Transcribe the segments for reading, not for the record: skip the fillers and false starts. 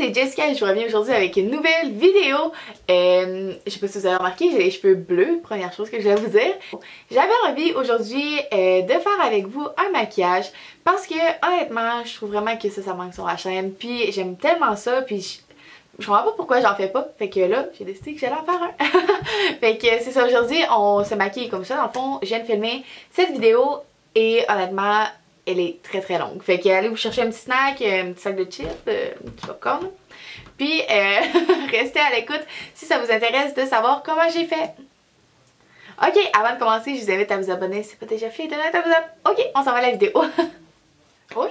c'est Jessica et je vous reviens aujourd'hui avec une nouvelle vidéo. Je sais pas si vous avez remarqué, j'ai les cheveux bleus, première chose que je vais vous dire. J'avais envie aujourd'hui de faire avec vous un maquillage parce que honnêtement, je trouve vraiment que ça manque sur la chaîne. Puis j'aime tellement ça, puis je comprends pas pourquoi j'en fais pas. Fait que là, j'ai décidé que j'allais en faire un. Fait que c'est ça, aujourd'hui, on se maquille comme ça. Dans le fond, je viens de filmer cette vidéo et honnêtement, elle est très très longue. Fait que allez vous chercher un petit snack, un petit sac de chips, un petit popcorn. Puis restez à l'écoute si ça vous intéresse de savoir comment j'ai fait. Ok, avant de commencer, je vous invite à vous abonner si ce n'est pas déjà fait. Donnez un thumbs up. Ok, on s'en va à la vidéo. Ok!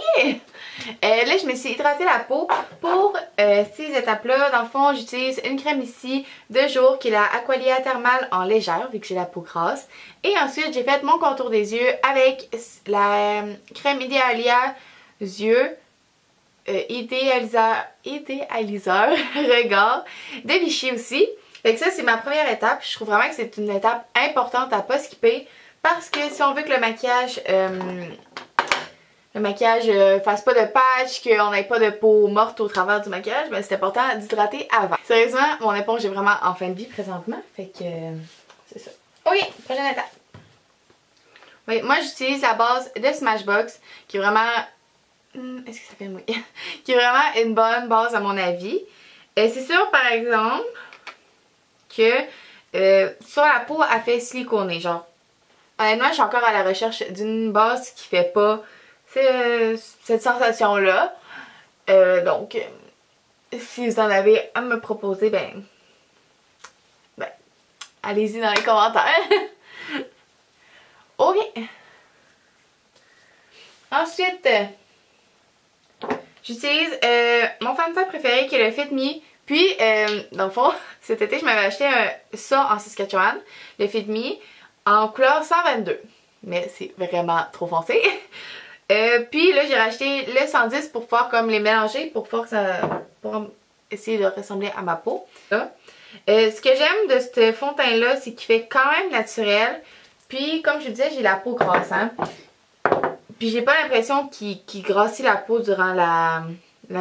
Là, je me suis hydratée la peau pour ces étapes-là. Dans le fond, j'utilise une crème ici de jour qui est la Aqualia Thermal en légère vu que j'ai la peau grasse. Et ensuite, j'ai fait mon contour des yeux avec la crème Idealia yeux idéaliseur regard de Vichy aussi. Fait que ça, c'est ma première étape. Je trouve vraiment que c'est une étape importante à pas skipper parce que si on veut que le maquillage fasse pas de patch, qu'on n'ait pas de peau morte au travers du maquillage, ben c'est important d'hydrater avant. Sérieusement, mon éponge est vraiment en fin de vie présentement, fait que c'est ça. Ok, prochaine étape. Oui, moi j'utilise la base de Smashbox, qui est vraiment... Est-ce que ça fait oui? Qui est vraiment une bonne base à mon avis. C'est sûr par exemple que sur la peau, elle fait siliconer, genre. Honnêtement, je suis encore à la recherche d'une base qui fait pas cette sensation-là. Donc, si vous en avez à me proposer, ben allez-y dans les commentaires. Ok. Ensuite, j'utilise mon fond de teint préféré qui est le Fit Me. Puis, dans le fond, cet été, je m'avais acheté ça en Saskatchewan, le Fit Me, en couleur 122. Mais c'est vraiment trop foncé. Puis là j'ai racheté le 110 pour pouvoir comme les mélanger pour pouvoir que ça, pour essayer de ressembler à ma peau. Ce que j'aime de ce fond de teint là, c'est qu'il fait quand même naturel. Puis comme je vous disais, j'ai la peau grasse, hein. Puis j'ai pas l'impression qu'il grossit la peau durant la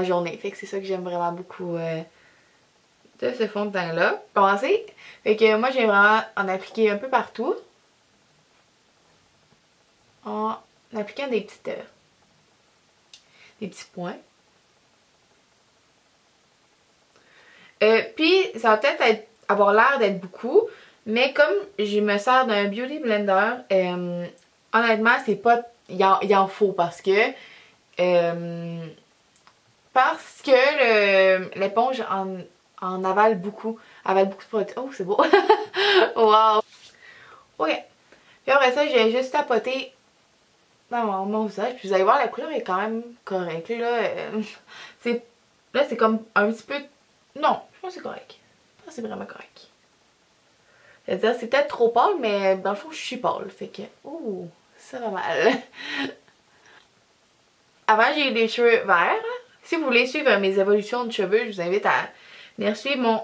journée. Fait que c'est ça que j'aime vraiment beaucoup de ce fond de teint là. Commencer. Fait que moi j'ai vraiment en appliquer un peu partout. En appliquant des petits points. Puis ça va peut-être avoir l'air d'être beaucoup, mais comme je me sers d'un Beauty Blender, honnêtement c'est pas, il en faut parce que l'éponge en avale beaucoup de produits. Oh c'est beau. Wow. Ok. Puis après ça j'ai juste tapoté dans mon visage, puis vous allez voir la couleur est quand même correcte là. Là c'est comme un petit peu... Non, je pense que c'est correct. Je pense que c'est vraiment correct. C'est-à-dire c'est peut-être trop pâle, mais dans le fond je suis pâle, fait que... Oh, ça va mal. Avant j'ai eu des cheveux verts. Si vous voulez suivre mes évolutions de cheveux, je vous invite à venir suivre mon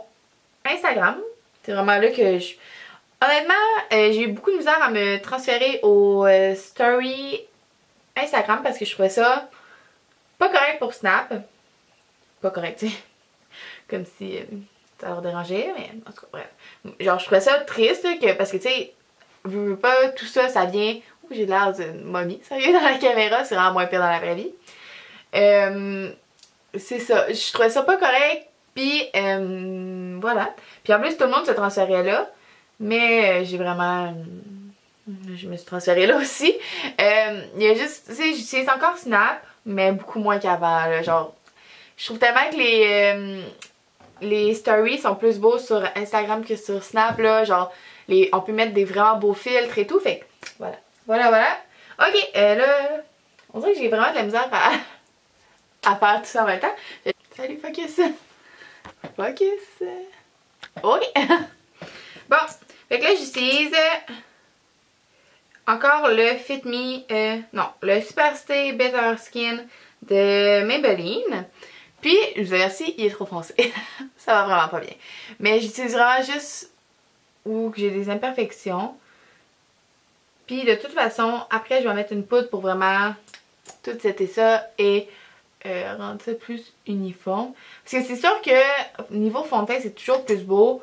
Instagram. C'est vraiment là que je... Honnêtement, j'ai eu beaucoup de misère à me transférer au story Instagram parce que je trouvais ça pas correct pour Snap. Pas correct, tu sais. Comme si ça leur dérangeait, mais en tout cas, bref. Genre, je trouvais ça triste parce que, tu sais, vous veux pas, tout ça, ça vient... Ouh, j'ai l'air d'une momie, sérieux, dans la caméra, c'est vraiment moins pire dans la vraie vie. C'est ça, je trouvais ça pas correct, puis voilà. Puis en plus, tout le monde se transférait là, mais j'ai vraiment... Je me suis transférée là aussi. Il y a juste, tu sais, j'utilise encore Snap, mais beaucoup moins qu'avant. Genre, je trouve tellement que les stories sont plus beaux sur Instagram que sur Snap. Là, genre, on peut mettre des vraiment beaux filtres et tout. Fait que, voilà. Voilà. Ok, là, on dirait que j'ai vraiment de la misère à faire tout ça en même temps. Salut, focus. Focus. Ok. Bon, fait que là, j'utilise... encore le Fit Me, non, le Super Stay Better Skin de Maybelline. Puis, je vous avertis, il est trop foncé. Ça va vraiment pas bien. Mais j'utilise vraiment juste où j'ai des imperfections. Puis, de toute façon, après, je vais mettre une poudre pour vraiment tout setter ça et rendre ça plus uniforme. Parce que c'est sûr que niveau fond de teint, c'est toujours plus beau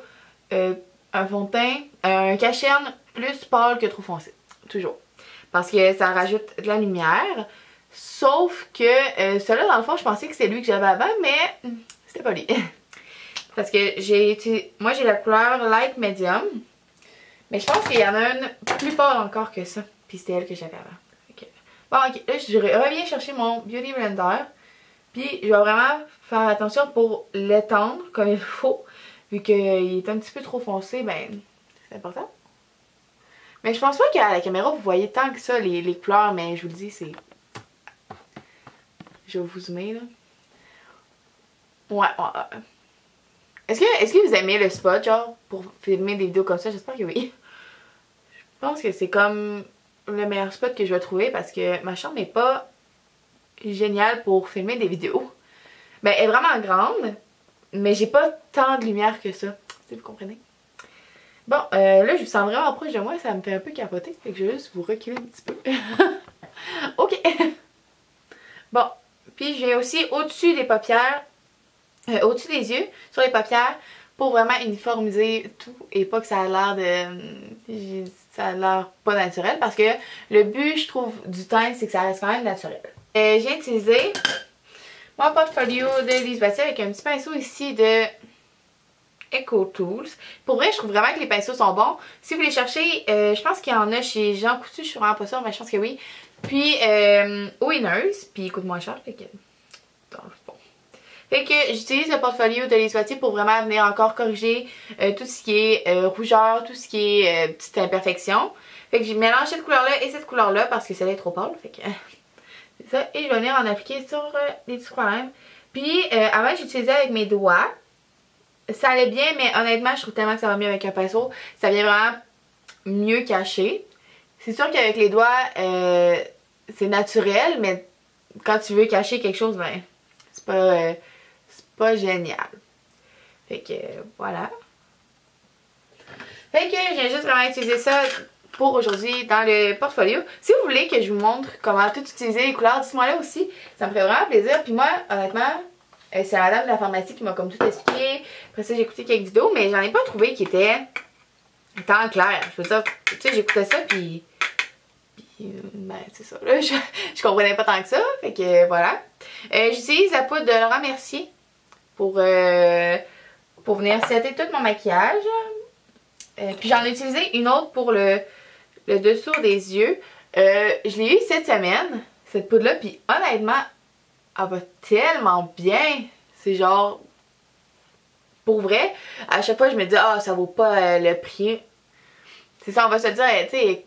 un fond de teint, un cache-cerne plus pâle que trop foncé. Toujours. Parce que ça rajoute de la lumière. Sauf que celui-là, dans le fond, je pensais que c'est lui que j'avais avant, mais c'était pas lui. Parce que moi j'ai la couleur light medium. Mais je pense qu'il y en a une plus pâle encore que ça. Puis c'était elle que j'avais avant. Okay. Bon, ok, là je reviens chercher mon Beauty Blender. Puis je vais vraiment faire attention pour l'étendre comme il faut. Vu qu'il est un petit peu trop foncé, ben c'est important. Mais je pense pas qu'à la caméra vous voyez tant que ça les couleurs, mais je vous le dis, c'est... Je vais vous zoomer là. Ouais. Est-ce que vous aimez le spot, genre, pour filmer des vidéos comme ça? J'espère que oui. Je pense que c'est comme le meilleur spot que je vais trouver parce que ma chambre n'est pas géniale pour filmer des vidéos. Ben, elle est vraiment grande, mais j'ai pas tant de lumière que ça, si vous comprenez. Bon, là, je vous sens vraiment proche de moi, ça me fait un peu capoter, fait que je vais juste vous reculer un petit peu. Ok. Bon, puis je viens aussi au-dessus des paupières, au-dessus des yeux, sur les paupières, pour vraiment uniformiser tout et pas que ça a l'air de... ça a l'air pas naturel, parce que le but, je trouve, du teint, c'est que ça reste quand même naturel. J'ai utilisé mon portfolio de Lise Bastille avec un petit pinceau ici de Eco Tools. Pour vrai, je trouve vraiment que les pinceaux sont bons. Si vous les cherchez, je pense qu'il y en a chez Jean Coutu, je suis vraiment pas sûre, mais je pense que oui. Puis Winners, puis il coûte moins cher, fait que... Bon. Fait que j'utilise le portfolio de Lise Bastille pour vraiment venir encore corriger tout ce qui est rougeur, tout ce qui est petites imperfections. Fait que j'ai mélangé cette couleur-là et cette couleur-là parce que celle-là est trop pâle, fait que... c'est ça, et je vais venir en appliquer sur les petits problèmes. Puis avant j'utilisais avec mes doigts. Ça allait bien, mais honnêtement je trouve tellement que ça va mieux avec un pinceau. Ça vient vraiment mieux caché. C'est sûr qu'avec les doigts c'est naturel, mais quand tu veux cacher quelque chose, ben c'est pas génial. Fait que voilà. Fait que j'ai juste vraiment utilisé ça pour aujourd'hui dans le portfolio. Si vous voulez que je vous montre comment tout utiliser les couleurs, dites-moi là aussi. Ça me ferait vraiment plaisir. Puis moi, honnêtement, c'est la madame de la pharmacie qui m'a comme tout expliqué. Après ça, j'ai écouté quelques vidéos, mais j'en ai pas trouvé qui étaient tant clair. Je veux dire, tu sais, j'écoutais ça, puis ben, c'est ça. Là, je comprenais pas tant que ça. Fait que voilà. J'utilise la poudre de Laurent Mercier pour venir setter tout mon maquillage. Puis j'en ai utilisé une autre pour le dessous des yeux. Je l'ai eu cette semaine, cette poudre-là, puis honnêtement, elle va tellement bien. C'est genre, pour vrai, à chaque fois je me dis, ah, ça vaut pas le prix. C'est ça, on va se dire, tu sais,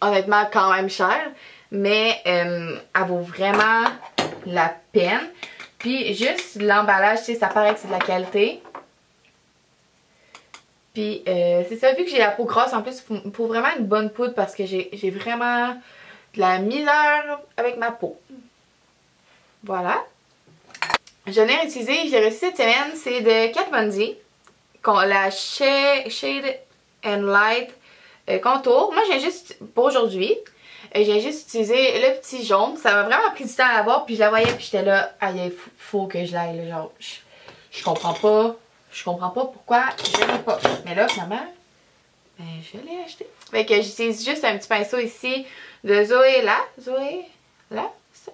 honnêtement quand même cher, mais elle vaut vraiment la peine. Puis juste l'emballage, tu sais, ça paraît que c'est de la qualité. Puis c'est ça, vu que j'ai la peau grasse, en plus il faut vraiment une bonne poudre parce que j'ai vraiment de la misère avec ma peau. Voilà. Je l'ai utilisé, j'ai reçu cette semaine, c'est de Kat Von D, la Shade and Light Contour. Moi j'ai juste, pour aujourd'hui, j'ai juste utilisé le petit jaune. Ça m'a vraiment pris du temps à l'avoir, puis je la voyais, puis j'étais là, aïe, faut que je l'aille, genre, je comprends pas. Je comprends pas pourquoi je l'ai pas. Mais là, finalement, ben, je l'ai acheté. Fait que j'utilise juste un petit pinceau ici de Zoé là. Zoé là. Ça.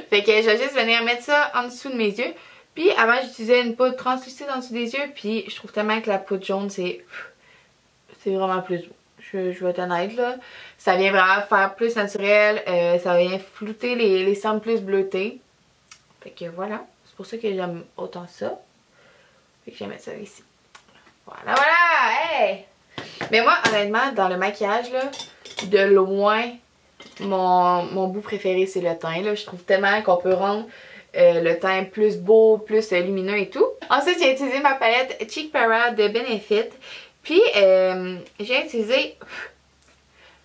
Fait que je vais juste venir mettre ça en dessous de mes yeux. Puis avant, j'utilisais une poudre translucide en dessous des yeux. Puis je trouve tellement que la poudre jaune, c'est vraiment plus beau. Je vais être honnête là. Ça vient vraiment faire plus naturel. Ça vient flouter les cendres plus bleutées. Fait que voilà. C'est pour ça que j'aime autant ça. Fait que je vais mettre ça ici. Voilà, hey! Mais moi, honnêtement, dans le maquillage, là, de loin, mon bout préféré, c'est le teint. Là. Je trouve tellement qu'on peut rendre le teint plus beau, plus lumineux et tout. Ensuite, j'ai utilisé ma palette Cheek Parade de Benefit. Puis, j'ai utilisé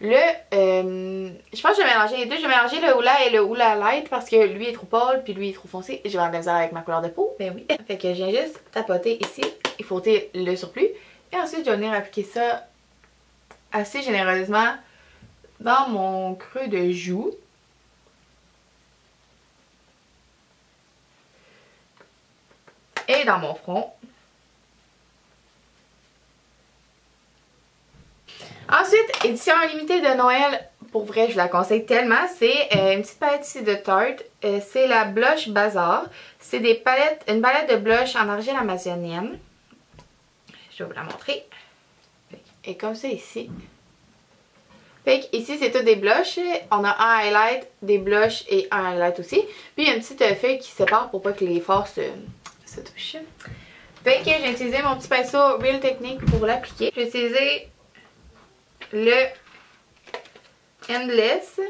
je pense que je vais mélanger les deux. Je vais mélanger le Hoola et le Hoola Light parce que lui est trop pâle puis lui est trop foncé. Je vais avoir de la misère avec ma couleur de peau, ben oui. Fait que je viens juste tapoter ici et frotter le surplus. Et ensuite, je vais venir appliquer ça assez généreusement dans mon creux de joue. et dans mon front. Ensuite, édition limitée de Noël, pour vrai je la conseille tellement, c'est une petite palette ici de Tarte, c'est la Blush Bazaar, c'est une palette de blush en argile amazonienne, je vais vous la montrer, et comme ça ici. Fait que ici c'est tout des blushs, on a un highlight, des blushs et un highlight aussi, puis il y a une petite feuille qui sépare pour pas que les fards se touchent. Fait que j'ai utilisé mon petit pinceau Real Technique pour l'appliquer, j'ai utilisé le Endless,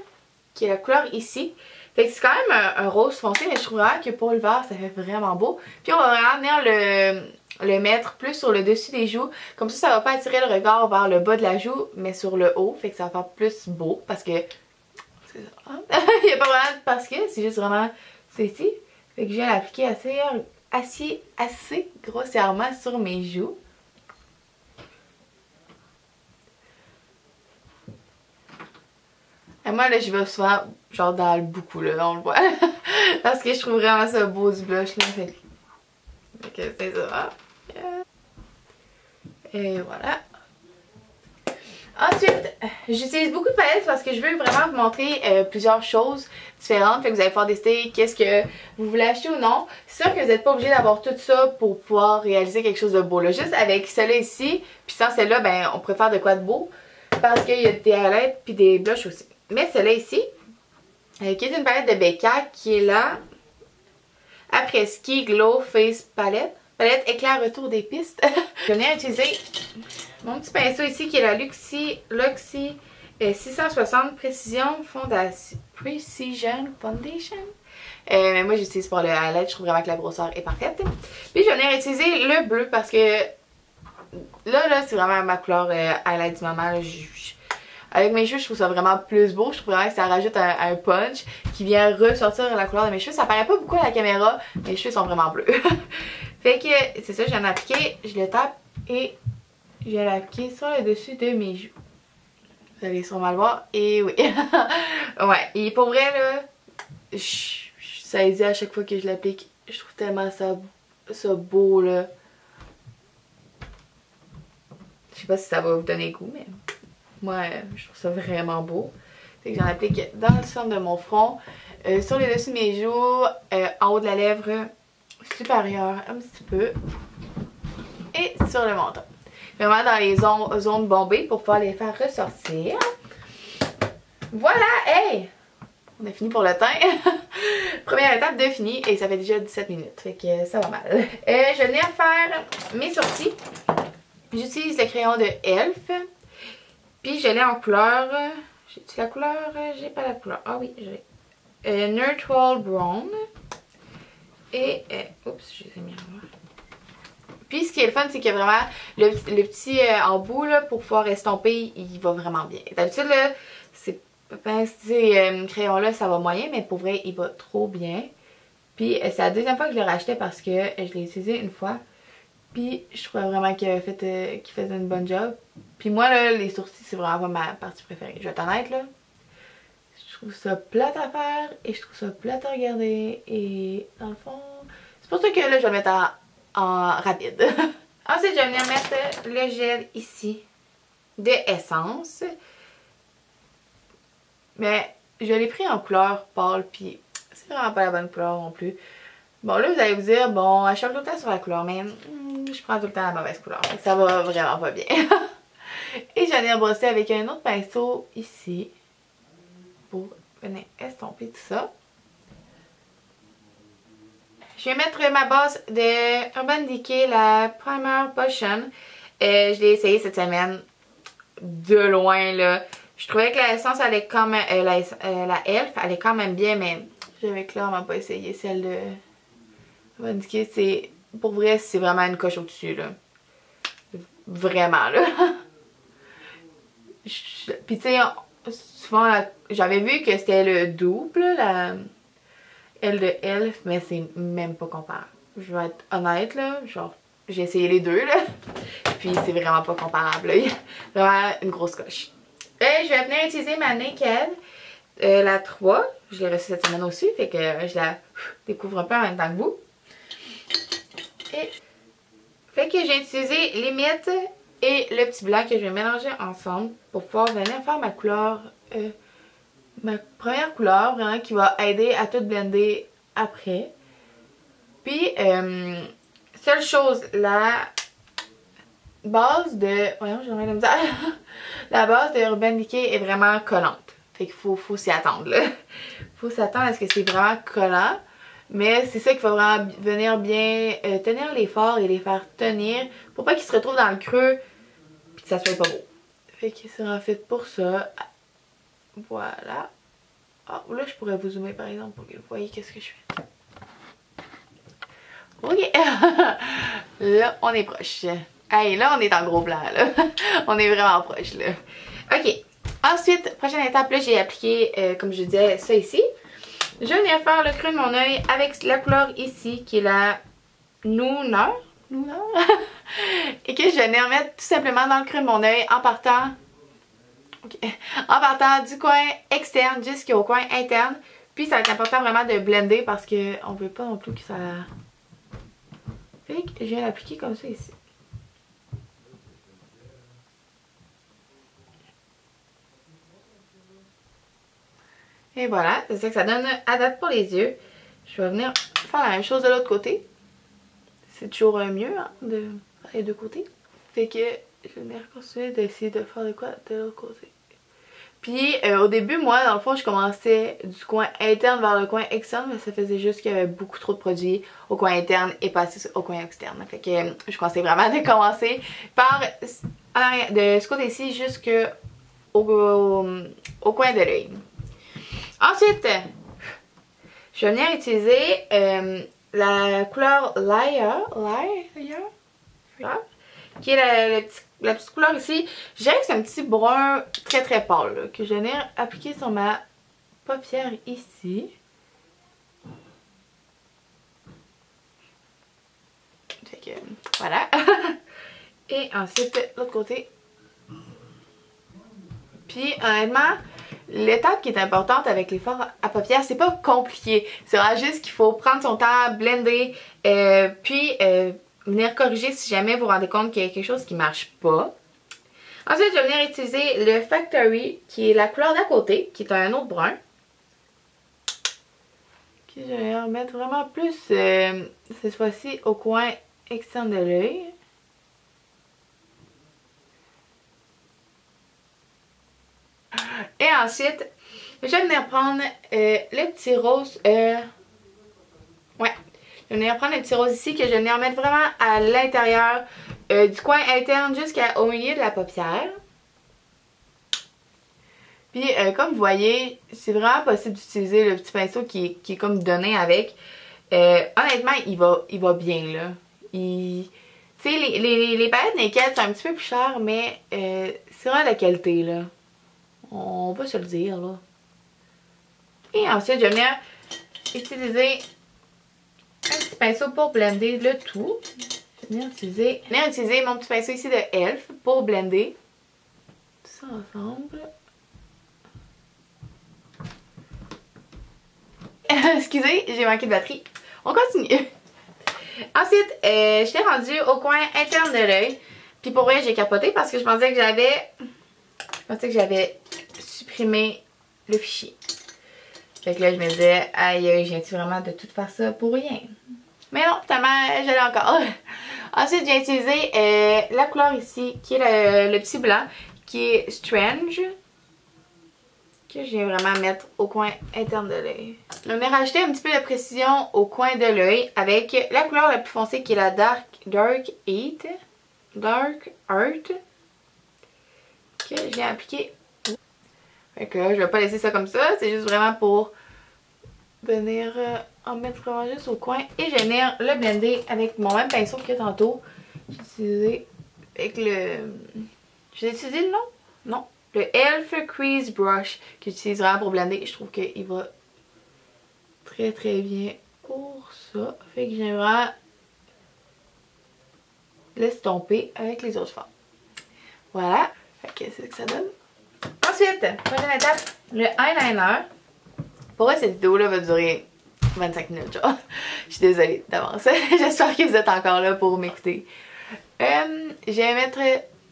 qui est la couleur ici. Fait que c'est quand même un rose foncé, mais je trouve vraiment que pour le vert, ça fait vraiment beau. Puis on va vraiment venir le mettre plus sur le dessus des joues. Comme ça va pas attirer le regard vers le bas de la joue, mais sur le haut. Fait que ça va faire plus beau, parce que... c'est ça. Il n'y a pas vraiment de parce que, c'est juste vraiment... c'est ici. Fait que je viens l'appliquer assez grossièrement sur mes joues. Et moi là je vais souvent genre dans le beaucoup là, on le voit. Parce que je trouve vraiment ça beau du blush là. Fait que c'est ça. Et voilà. Ensuite, j'utilise beaucoup de palettes parce que je veux vraiment vous montrer plusieurs choses différentes. Fait que vous allez pouvoir décider qu'est-ce que vous voulez acheter ou non. C'est sûr que vous n'êtes pas obligé d'avoir tout ça pour pouvoir réaliser quelque chose de beau là. Juste avec celle-là ici, puis sans celle-là, ben on préfère de quoi de beau. Parce qu'il y a des highlights puis des blushs aussi. Mais celle-là ici, qui est une palette de Becca, qui est là. Après Ski Glow Face Palette. Palette éclair retour des pistes. Je viens utiliser mon petit pinceau ici qui est la Luxie 660 Precision Foundation. Mais moi j'utilise pour le highlight, je trouve vraiment que la grosseur est parfaite. Puis je viens utiliser le bleu parce que là c'est vraiment ma couleur highlight du moment. Là, avec mes cheveux, je trouve ça vraiment plus beau. Je trouve vraiment que ça rajoute un punch qui vient ressortir la couleur de mes cheveux. Ça paraît pas beaucoup à la caméra, mes cheveux sont vraiment bleus. Fait que c'est ça, je viens d'appliquer, je le tape et je viens l'appliquer sur le dessus de mes joues. Vous allez sûrement le voir. Et oui. Ouais, et pour vrai là, ça hésite à chaque fois que je l'applique. Je trouve tellement ça beau là. Je sais pas si ça va vous donner goût, mais... moi, je trouve ça vraiment beau. Fait que j'en applique dans le centre de mon front, sur les dessus de mes joues, en haut de la lèvre supérieure un petit peu, et sur le menton. Vraiment dans les zones bombées pour pouvoir les faire ressortir. Voilà, hey! On a fini pour le teint. Première étape de fini et ça fait déjà 17 minutes, fait que ça va mal. Je venais faire mes sourcils. J'utilise le crayon de Elf. Puis je l'ai en couleur, j'ai-tu la couleur? J'ai pas la couleur, ah oui, j'ai Neutral Brown. Et, oups, je les ai mis en noir. Puis ce qui est le fun, c'est que vraiment, le petit embout là, pour pouvoir estomper, il va vraiment bien. D'habitude, là, ces crayons-là, ça va moyen, mais pour vrai, il va trop bien. Puis c'est la deuxième fois que je le rachetais parce que je l'ai utilisé une fois. Puis je trouvais vraiment qu'il faisait une bonne job. Puis moi là, les sourcils c'est vraiment pas ma partie préférée. Je vais être honnête là. Je trouve ça plate à faire et je trouve ça plate à regarder. Et dans le fond, c'est pour ça que là je vais le mettre en rapide. Ensuite je vais venir mettre le gel ici de Essence. Mais je l'ai pris en couleur pâle puis c'est vraiment pas la bonne couleur non plus. Bon là vous allez vous dire, bon je change tout le temps sur la couleur mais je prends tout le temps la mauvaise couleur. Donc ça va vraiment pas bien. Et j'en ai brossé avec un autre pinceau ici pour venir estomper tout ça. Je vais mettre ma base de Urban Decay, la Primer Potion. Je l'ai essayé cette semaine de loin là. Je trouvais que l'essence allait quand même, la Elf allait quand même bien, mais j'avais clairement pas essayé celle de Urban Decay. C'est, pour vrai, c'est vraiment une coche au-dessus là. Vraiment là. Puis tu sais, souvent j'avais vu que c'était le double, la L de Elf, mais c'est même pas comparable. Je vais être honnête là, genre j'ai essayé les deux là, puis c'est vraiment pas comparable là. Vraiment une grosse coche. Et je vais venir utiliser ma Naked, la 3, je l'ai reçue cette semaine aussi, fait que je la découvre un peu en même temps que vous. Et Et fait que j'ai utilisé les miettes et le petit blanc que je vais mélanger ensemble pour pouvoir venir faire ma couleur, ma première couleur vraiment qui va aider à tout blender après. Puis, seule chose, la base de... Voyons, j'ai de misère. La base de Urban Decay est vraiment collante. Fait qu'il faut s'y attendre, là. Faut s'attendre à ce que c'est vraiment collant. Mais c'est ça qu'il faut vraiment venir bien tenir les forts et les faire tenir pour pas qu'ils se retrouvent dans le creux puis que ça soit pas beau. Fait que c'est en fait pour ça. Voilà. Ah, là je pourrais vous zoomer par exemple pour que vous voyez qu'est-ce que je fais. Ok. Là on est proche. Hey, là on est en gros blanc là. On est vraiment proche là. Ok. Ensuite, prochaine étape, là j'ai appliqué, comme je disais, ça ici. Je viens faire le creux de mon œil avec la couleur ici qui est la Nooner. Et que je viens remettre tout simplement dans le creux de mon œil en partant, en partant du coin externe jusqu'au coin interne. Puis ça va être important vraiment de blender parce qu'on ne veut pas non plus que ça... Fait que je viens l'appliquer comme ça ici. Et voilà, c'est ça que ça donne à date pour les yeux. Je vais venir faire la même chose de l'autre côté. C'est toujours mieux hein, de faire les deux côtés. Fait que je vais venir continuer d'essayer de faire de quoi de l'autre côté. Puis au début, moi, dans le fond, je commençais du coin interne vers le coin externe, mais ça faisait juste qu'il y avait beaucoup trop de produits au coin interne et pas assez au coin externe. Fait que je conseille vraiment de commencer par de ce côté-ci jusqu'au coin de l'œil. Ensuite, je vais venir utiliser la couleur Layer, qui est la petite couleur ici. Je dirais que c'est un petit brun très très pâle là, que je vais venir appliquer sur ma paupière ici. Fait que, voilà. Et ensuite, l'autre côté. Puis honnêtement, l'étape qui est importante avec les fards à paupières, c'est pas compliqué. C'est vraiment juste qu'il faut prendre son temps, blender, puis venir corriger si jamais vous vous rendez compte qu'il y a quelque chose qui marche pas. Ensuite, je vais venir utiliser le Factory, qui est la couleur d'à côté, qui est un autre brun. Je vais remettre vraiment plus, cette fois-ci, au coin externe de l'œil. Et ensuite, je vais venir prendre le petit rose. Ouais. Je vais venir prendre le petit rose ici que je vais venir mettre vraiment à l'intérieur du coin interne jusqu'au milieu de la paupière. Puis comme vous voyez, c'est vraiment possible d'utiliser le petit pinceau qui est comme donné avec. Honnêtement, il va bien là. Tu sais, les palettes Naked sont un petit peu plus chères, mais c'est vraiment de la qualité là. On va se le dire là. Et ensuite, je vais venir utiliser un petit pinceau pour blender le tout. Je vais venir utiliser mon petit pinceau ici de Elf pour blender tout ça ensemble. Excusez, j'ai manqué de batterie. On continue. Ensuite, j'étais rendue au coin interne de l'œil. Puis pour vrai, j'ai capoté parce que je pensais que j'avais supprimé le fichier. Fait que là, je me disais, aïe, je viens-tu vraiment de tout faire ça pour rien? Mais non, finalement, je l'ai encore. Ensuite, j'ai utilisé la couleur ici, qui est le petit blanc, qui est Strange. Que je viens vraiment mettre au coin interne de l'œil. On a rajouté un petit peu de précision au coin de l'œil avec la couleur la plus foncée qui est la Dark Earth. Que je viens appliquer. Fait que je vais pas laisser ça comme ça, c'est juste vraiment pour venir en mettre vraiment juste au coin. Et je vais venir le blender avec mon même pinceau que tantôt. J'ai utilisé avec le... J'ai utilisé le nom? Non. Le Elf Crease Brush que j'utilise vraiment pour blender. Je trouve qu'il va très très bien pour ça. Fait que j'aime vraiment l'estomper avec les autres formes. Voilà. Fait que c'est ce que ça donne. Ensuite, prochaine étape, le eyeliner. Pour vrai, cette vidéo-là va durer 25 minutes, genre. Je suis désolée d'avance. J'espère que vous êtes encore là pour m'écouter. Je vais mettre...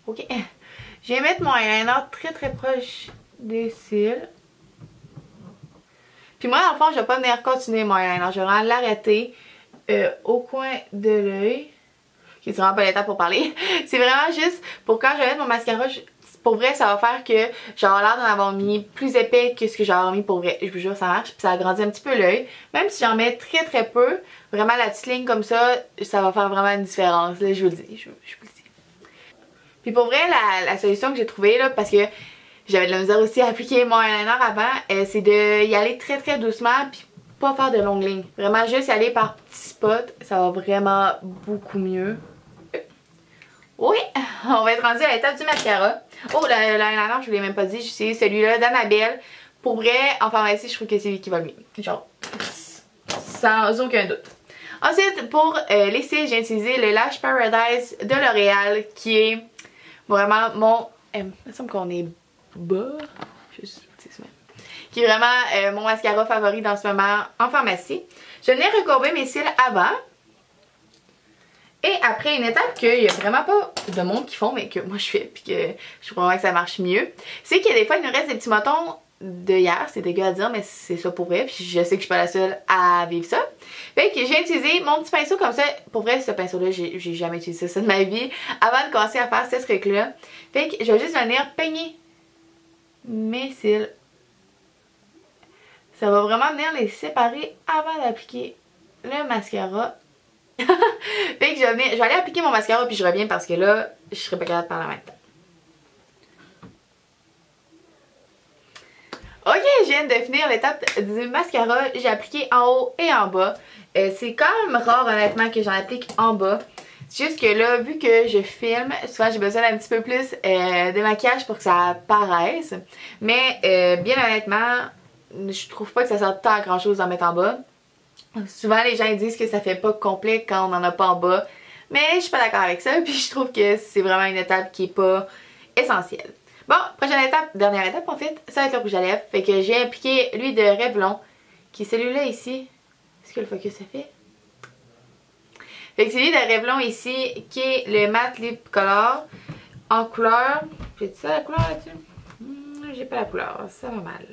Ok. Je vais mettre mon eyeliner très proche des cils. Puis moi, dans le fond, je vais pas venir continuer mon eyeliner. Je vais vraiment l'arrêter au coin de l'œil. C'est vraiment pas l'étape pour parler. C'est vraiment juste pour quand je vais mettre mon mascara, pour vrai, ça va faire que j'aurai l'air d'en avoir mis plus épais que ce que j'aurais mis pour vrai. Je vous jure, ça marche. Puis ça agrandit un petit peu l'œil. Même si j'en mets très peu, vraiment la petite ligne comme ça va faire vraiment une différence. Là, je vous le dis. Je vous le dis. Puis pour vrai, la solution que j'ai trouvée, là, parce que j'avais de la misère aussi à appliquer mon eyeliner avant, c'est de y aller très doucement, puis pas faire de longues lignes. Vraiment juste y aller par petits spots, ça va vraiment beaucoup mieux. Oui, on va être rendu à l'étape du mascara. Oh, l'eyeliner, je vous l'ai même pas dit, c'est celui-là d'Annabelle. Pour vrai, en pharmacie, je trouve que c'est lui qui va le mieux. Genre, sans aucun doute. Ensuite, pour les cils, j'ai utilisé le Lash Paradise de L'Oréal, qui est vraiment mon... il me semble qu'on est bas. Qui est vraiment mon mascara favori dans ce moment en pharmacie. Je venais recourber mes cils avant. Et après, une étape qu'il n'y a vraiment pas de monde qui font, mais que moi je fais, puis que je trouve vraiment que ça marche mieux, c'est que des fois il nous reste des petits motons de hier, c'est dégueu à dire, mais c'est ça pour vrai, puis je sais que je suis pas la seule à vivre ça. Fait que j'ai utilisé mon petit pinceau comme ça. Pour vrai, ce pinceau-là, j'ai jamais utilisé ça de ma vie avant de commencer à faire ce truc-là. Fait que je vais juste venir peigner mes cils. Ça va vraiment venir les séparer avant d'appliquer le mascara. Fait que je vais aller appliquer mon mascara puis je reviens parce que là, je serai pas capable de parler en même temps. Ok, je viens de finir l'étape du mascara. J'ai appliqué en haut et en bas. C'est quand même rare honnêtement que j'en applique en bas. C'est juste que là, vu que je filme, souvent j'ai besoin d'un petit peu plus de maquillage pour que ça paraisse. Mais bien honnêtement, je trouve pas que ça sert tant à grand chose d'en mettre en bas. Souvent les gens disent que ça fait pas complet quand on en a pas en bas. Mais je suis pas d'accord avec ça. Puis je trouve que c'est vraiment une étape qui est pas essentielle. Bon, prochaine étape, dernière étape en fait, ça va être le rouge à lèvres. Fait que j'ai appliqué lui de Revlon, qui est celui-là ici. Est-ce que le focus ça fait? Fait que c'est lui de Revlon ici, qui est le Matte Lip Color en couleur. J'ai-tu ça la couleur là-dessus? J'ai pas la couleur, ça va mal.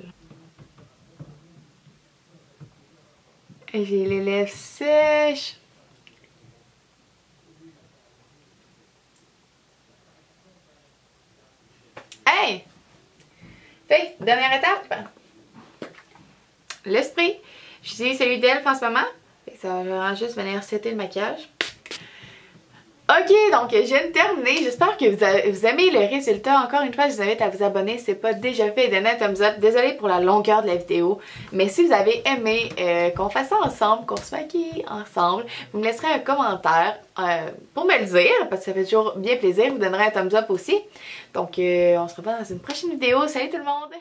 J'ai les lèvres sèches. Hey! Fait que, dernière étape. Le spray. J'utilise celui d'Elf en ce moment. Fait que ça va vraiment juste venir setter le maquillage. Ok, donc je viens de terminer. J'espère que vous aimez le résultat. Encore une fois, je vous invite à vous abonner si ce n'est pas déjà fait et donner un thumbs up. Désolée pour la longueur de la vidéo, mais si vous avez aimé qu'on fasse ça ensemble, qu'on se maquille ensemble, vous me laisserez un commentaire pour me le dire, parce que ça fait toujours bien plaisir. Vous donnerez un thumbs up aussi. Donc, on se revoit dans une prochaine vidéo. Salut tout le monde!